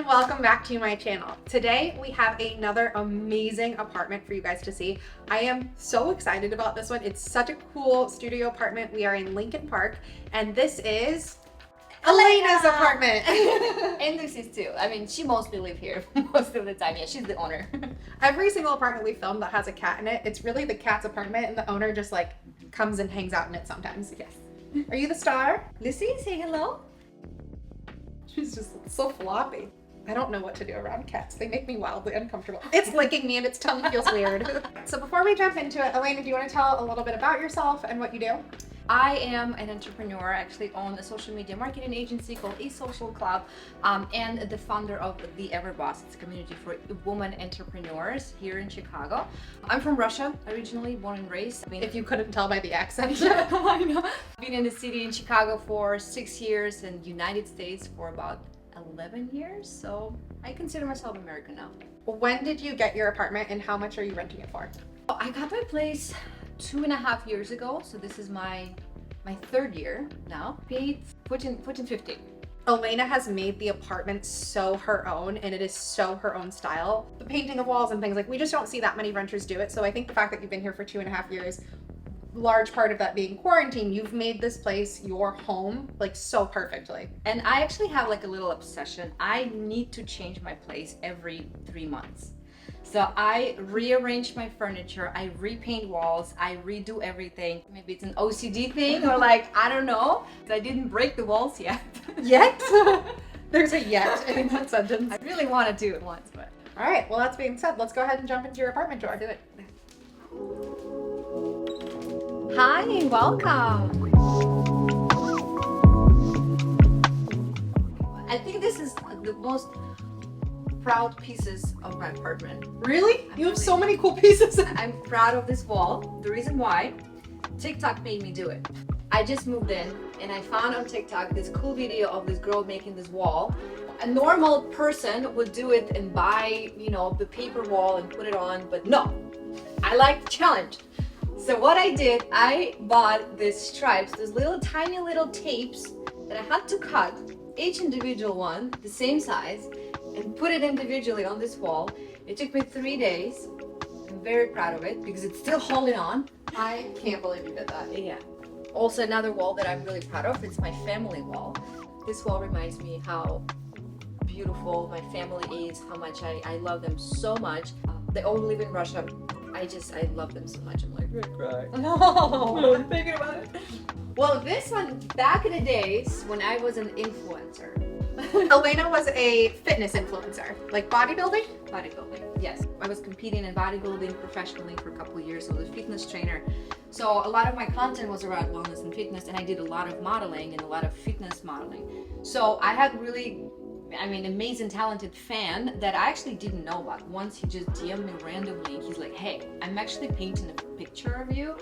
and welcome back to my channel. Today we have another amazing apartment for you guys to see. I am so excited about this one. It's such a cool studio apartment. We are in Lincoln Park and this is Elena's apartment. And Lucy's too. I mean, she mostly lives here most of the time. Yeah, she's the owner. Every single apartment we filmed that has a cat in it, it's really the cat's apartment and the owner just like comes and hangs out in it sometimes. Yes. Are you the star? Lucy, say hello. She's just so floppy. I don't know what to do around cats. They make me wildly uncomfortable. It's licking me and its tongue feels weird. So before we jump into it, Elena, do you want to tell a little bit about yourself and what you do? I am an entrepreneur. I actually own a social media marketing agency called A Social Club, and the founder of the Everboss. It's a community for women entrepreneurs here in Chicago. I'm from Russia, originally born and raised. If you couldn't tell by the accent. I know. I've been in the city in Chicago for 6 years and United States for about 11 years. So I consider myself American now. When did you get your apartment and how much are you renting it for? I got my place 2.5 years ago, so this is my third year now. Paid put in 50. Elena has made the apartment so her own and it is so her own style. The painting of walls and things, like we just don't see that many renters do it. So I think the fact that you've been here for 2.5 years, large part of that being quarantine, you've made this place your home like so perfectly. And I actually have like a little obsession. I need to change my place every 3 months. So I rearrange my furniture, I repaint walls, I redo everything. Maybe it's an OCD thing or like, I don't know. I didn't break the walls yet. Yet? There's a yet in that sentence. I really want to do it once, but. All right, well, that's being said, let's go ahead and jump into your apartment tour. Do it. Hi, welcome. I think this is the most proud pieces of my apartment. Really? You have so many cool pieces. I'm proud of this wall. The reason why, TikTok made me do it. I just moved in and I found on TikTok this cool video of this girl making this wall. A normal person would do it and buy, you know, the paper wall and put it on, but no, I like the challenge. So what I did, I bought these stripes, these little tiny little tapes that I had to cut, each individual one, the same size, and put it individually on this wall. It took me 3 days. I'm very proud of it because it's still holding on. I can't believe you did that. Yeah. Also another wall that I'm really proud of, it's my family wall. This wall reminds me how beautiful my family is, how much I love them so much. They all live in Russia. I love them so much. I'm like, I'm gonna cry. No. I'm thinking about it. Well, this one, back in the days when I was an influencer. Elena was a fitness influencer, like bodybuilding? Bodybuilding, yes. I was competing in bodybuilding professionally for a couple of years. I was a fitness trainer. So a lot of my content was around wellness and fitness, and I did a lot of modeling and a lot of fitness modeling. So I had really, amazing, talented fan that I actually didn't know about. Once he just DM'd me randomly. He's like, hey, I'm actually painting a picture of you.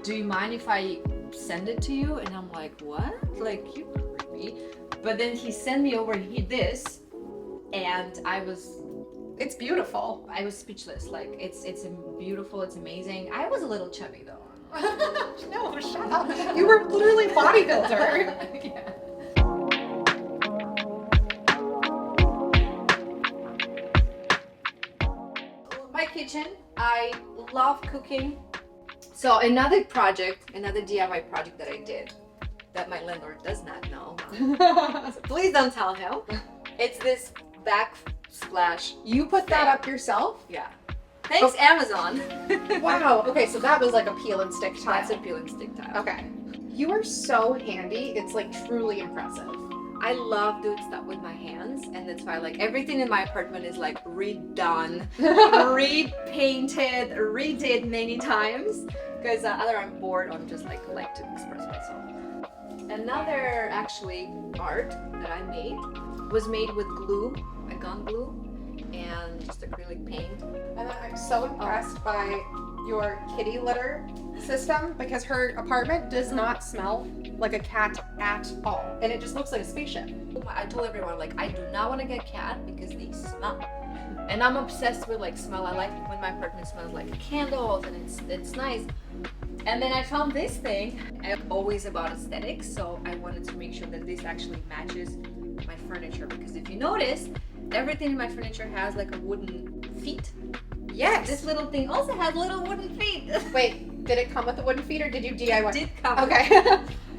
Do you mind if I send it to you? And I'm like, what? Like, you creepy. But then he sent me over this, and It's beautiful. I was speechless. Like, it's beautiful, it's amazing. I was a little chubby though. No, shut up. You were literally bodybuilder. Yeah. My kitchen, I love cooking. So another DIY project that I did that my landlord does not know. So please don't tell him. It's this backsplash. You put that up yourself? Yeah. Thanks, Amazon. Wow. Okay, so that was like a peel and stick tile. That's a peel and stick tile. Okay. You are so handy. It's like truly impressive. I love doing stuff with my hands, and that's why like everything in my apartment is like redone, repainted, redid many times, because either I'm bored or I'm just like to express myself. Another actually art that I made was made with glue, a gun glue, and just acrylic paint. And I'm so impressed by your kitty litter system because her apartment does not smell like a cat at all. And it just looks like a spaceship. I told everyone, like, I do not want to get cat because they smell. And I'm obsessed with like smell. I like when my apartment smells like candles and it's nice. And then I found this thing. I'm always about aesthetics, so I wanted to make sure that this actually matches my furniture, because if you notice, everything in my furniture has like a wooden feet. Yes. This little thing also has little wooden feet. Wait, did it come with the wooden feet or did you DIY? It did come. Okay.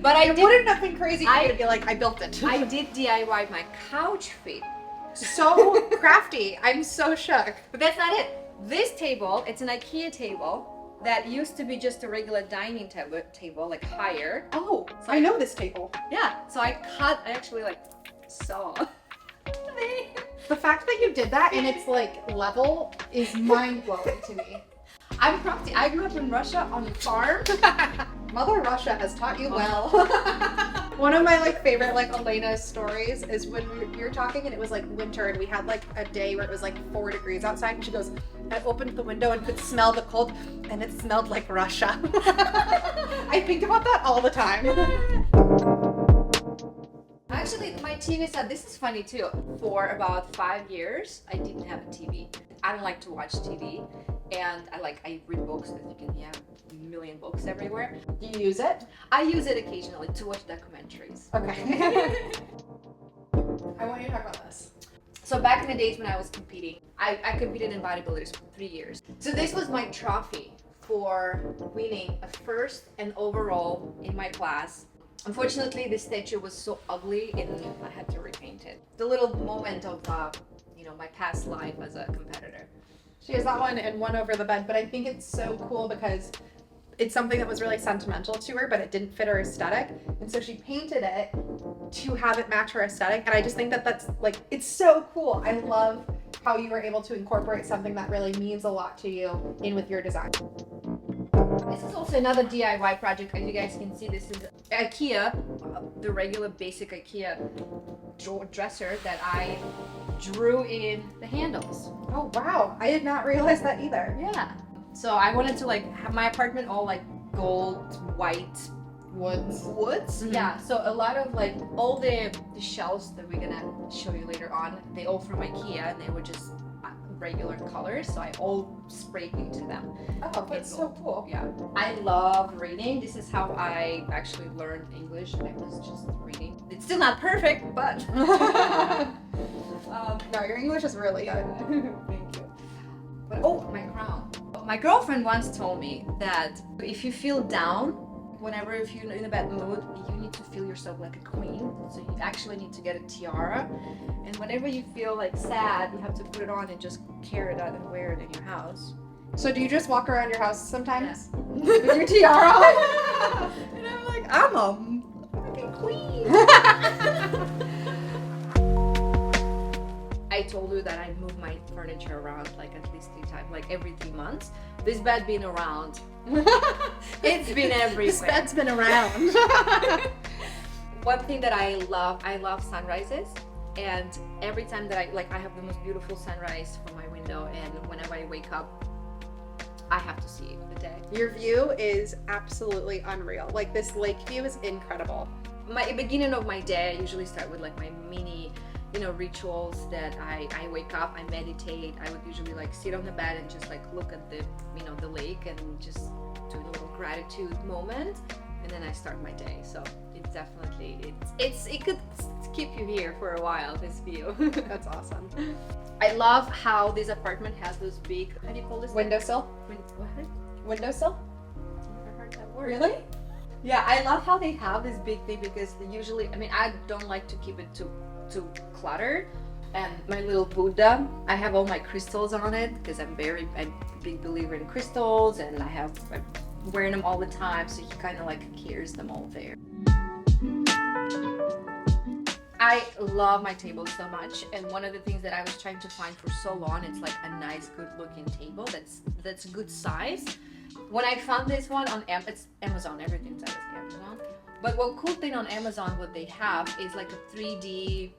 But It wouldn't have been crazy for you to be like, I built it. I did DIY my couch feet. So crafty. I'm so shook. But that's not it. This table, it's an IKEA table that used to be just a regular dining table, like higher. Oh, I know this table. Yeah, so I actually like saw. The fact that you did that and it's like level is mind blowing to me. I'm crafty. I grew up in Russia on a farm. Mother Russia has taught you well. One of my like favorite like Elena stories is when we were talking and it was like winter and we had like a day where it was like 4 degrees outside and she goes, I opened the window and could smell the cold and it smelled like Russia. I think about that all the time. Actually, my TV set, this is funny too. For about 5 years, I didn't have a TV. I don't like to watch TV. And I read books, as you can hear, a million books everywhere. Do you use it? I use it occasionally to watch documentaries. Okay. I want you to talk about this. So back in the days when I was competing, I competed in bodybuilders for 3 years. So this was my trophy for winning a first and overall in my class. Unfortunately, this statue was so ugly and I had to repaint it. The little moment of, my past life as a competitor. She has that one and one over the bed, but I think it's so cool because it's something that was really sentimental to her, but it didn't fit her aesthetic. And so she painted it to have it match her aesthetic. And I just think that that's like, it's so cool. I love how you were able to incorporate something that really means a lot to you in with your design. This is also another DIY project. As you guys can see, this is IKEA, the regular basic IKEA dresser that I drew in the handles. Oh wow, I did not realize that either. Yeah. So I wanted to have my apartment all gold, white Woods. Mm-hmm. Yeah. So a lot of all the shelves that we're gonna show you later on, they all from IKEA and they were just regular colors, so I all spray painted them. Oh, that's so cool. Yeah. I love reading. This is how I actually learned English. I was just reading. It's still not perfect, but no, your English is really good. Thank you. But oh, my crown. My girlfriend once told me that if you feel down, if you're in a bad mood, you need to feel yourself like a queen. So you actually need to get a tiara. And whenever you feel sad, you have to put it on and just carry it out and wear it in your house. So do you just walk around your house sometimes with your tiara on? And I'm like, I'm a freaking queen. I told her that I move my furniture around at least 3 times, every 3 months. This bed been around. It's been everywhere. This bed's been around. One thing that I love sunrises. And every time that I have the most beautiful sunrise from my window, and whenever I wake up, I have to see the day. Your view is absolutely unreal. This lake view is incredible. My beginning of my day, I usually start with my mini rituals that I wake up, I meditate. I would usually sit on the bed and just look at the lake and just do a little gratitude moment, and then I start my day. So it's definitely it could keep you here for a while, this view. That's awesome. I love how this apartment has those big, how do you call this? Windowsill? What? Windowsill? I've never heard that word. Really? Yeah, I love how they have this big thing because they usually, I don't like to keep it too cluttered. And my little Buddha, I have all my crystals on it because I'm a big believer in crystals, and I'm wearing them all the time, so he kind of carries them all there. I love my table so much, and one of the things that I was trying to find for so long, it's a nice, good-looking table that's good size. When I found this one on it's Amazon, everything's out of Amazon. But one cool thing on Amazon, what they have is a 3D.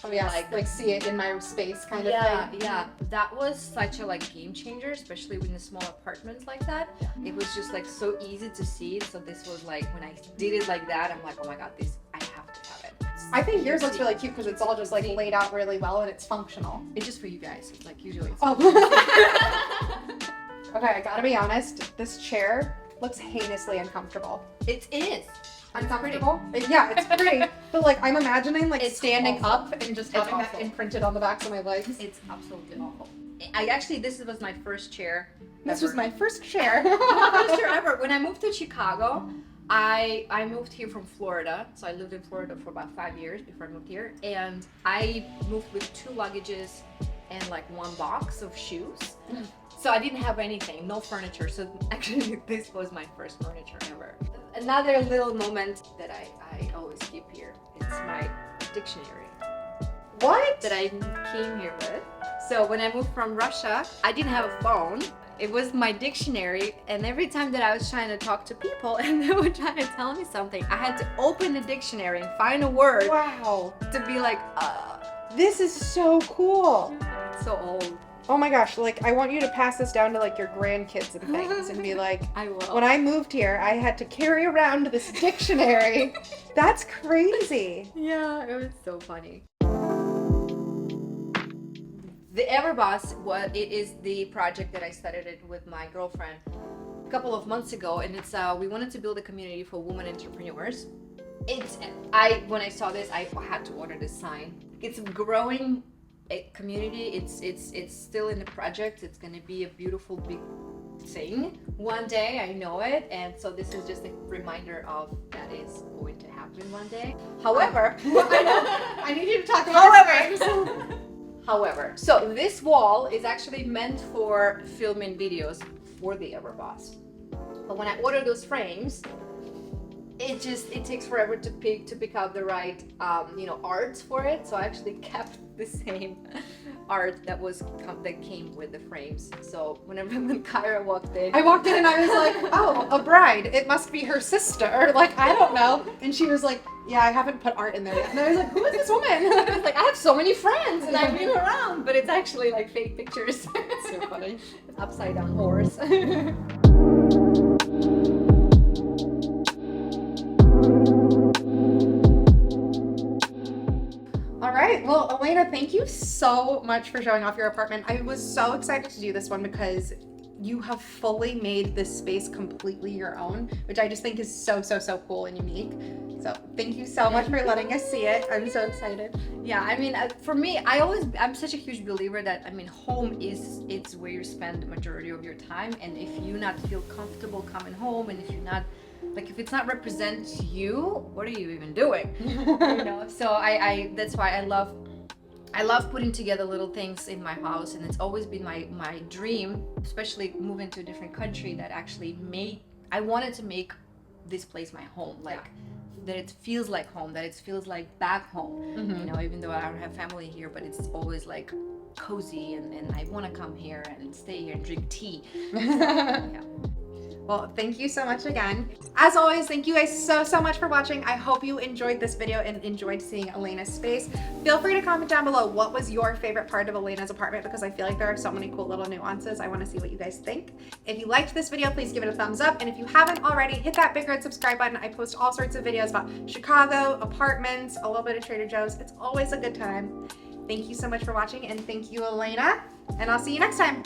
Oh yeah, see it in my space kind of thing. Yeah, that was such a game changer, especially in the small apartments like that. It was just so easy to see. So this was when I did it like that, I'm like, oh my god, I have to have it. I think yours looks really cute because it's all just laid out really well and it's functional. It's just for you guys. Usually it's Okay, I gotta be honest, this chair looks heinously uncomfortable. It is. uncomfortable. Yeah, it's pretty. But like I'm imagining like It's standing awful. up and just having that awful. imprinted on the backs of my legs. It's absolutely awful. This was my first chair. This ever. was my first chair. First year ever. When I moved to Chicago, I moved here from Florida. So I lived in Florida for about 5 years before I moved here. And I moved with 2 luggages and like 1 box of shoes. So I didn't have anything, no furniture. So actually this was my first furniture ever. Another little moment that I always keep here, it's my dictionary What? that I came here with. So when I moved from Russia, I didn't have a phone. It was my dictionary, and every time that I was trying to talk to people and they were trying to tell me something, I had to open the dictionary and find a word Wow. to be like, This is so cool. it's so old. Oh my gosh, like I want you to pass this down to like your grandkids and things and be like, I will. when I moved here, I had to carry around this dictionary. That's crazy. Yeah, it was so funny. The Everboss, it is the project that I started it with my girlfriend a couple of months ago, and it's we wanted to build a community for women entrepreneurs. When I saw this, I had to order this sign. It's a growing community. It's still in the project. It's gonna be a beautiful big thing one day. I know it, and so this is just a reminder of that is going to happen one day. However, I need you to talk about However, so this wall is actually meant for filming videos for the Everboss. But when I ordered those frames, it takes forever to pick out the right arts for it. So I actually kept the same art that came with the frames. So when Caira walked in, I walked in and I was like, oh, a bride. It must be her sister. Like, I don't know. And she was like, yeah, I haven't put art in there yet. And I was like, who is this woman? I was like, I have so many friends and I've been around, but it's actually like fake pictures. It's so funny. Upside down horse. All right. Well, Elena, thank you so much for showing off your apartment. I was so excited to do this one because you have fully made this space completely your own, which I just think is so cool and unique. So thank you so much for letting us see it. I'm so excited. Yeah, I mean, for me, I'm such a huge believer that, I mean, home it's where you spend the majority of your time, and if you not feel comfortable coming home, and if you're not, like, if it's not represent you, what are you even doing? So I that's why I love putting together little things in my house, and it's always been my dream, especially moving to a different country, that actually I wanted to make this place my home, like that it feels like home, that it feels like back home. Even though I don't have family here, but it's always like cozy, and I want to come here and stay here and drink tea. Yeah. Well, thank you so much again. As always, thank you guys so much for watching. I hope you enjoyed this video and enjoyed seeing Elena's space. Feel free to comment down below what was your favorite part of Elena's apartment, because I feel like there are so many cool little nuances. I want to see what you guys think. If you liked this video, please give it a thumbs up. And if you haven't already, hit that big red subscribe button. I post all sorts of videos about Chicago, apartments, a little bit of Trader Joe's. It's always a good time. Thank you so much for watching, and thank you, Elena. And I'll see you next time.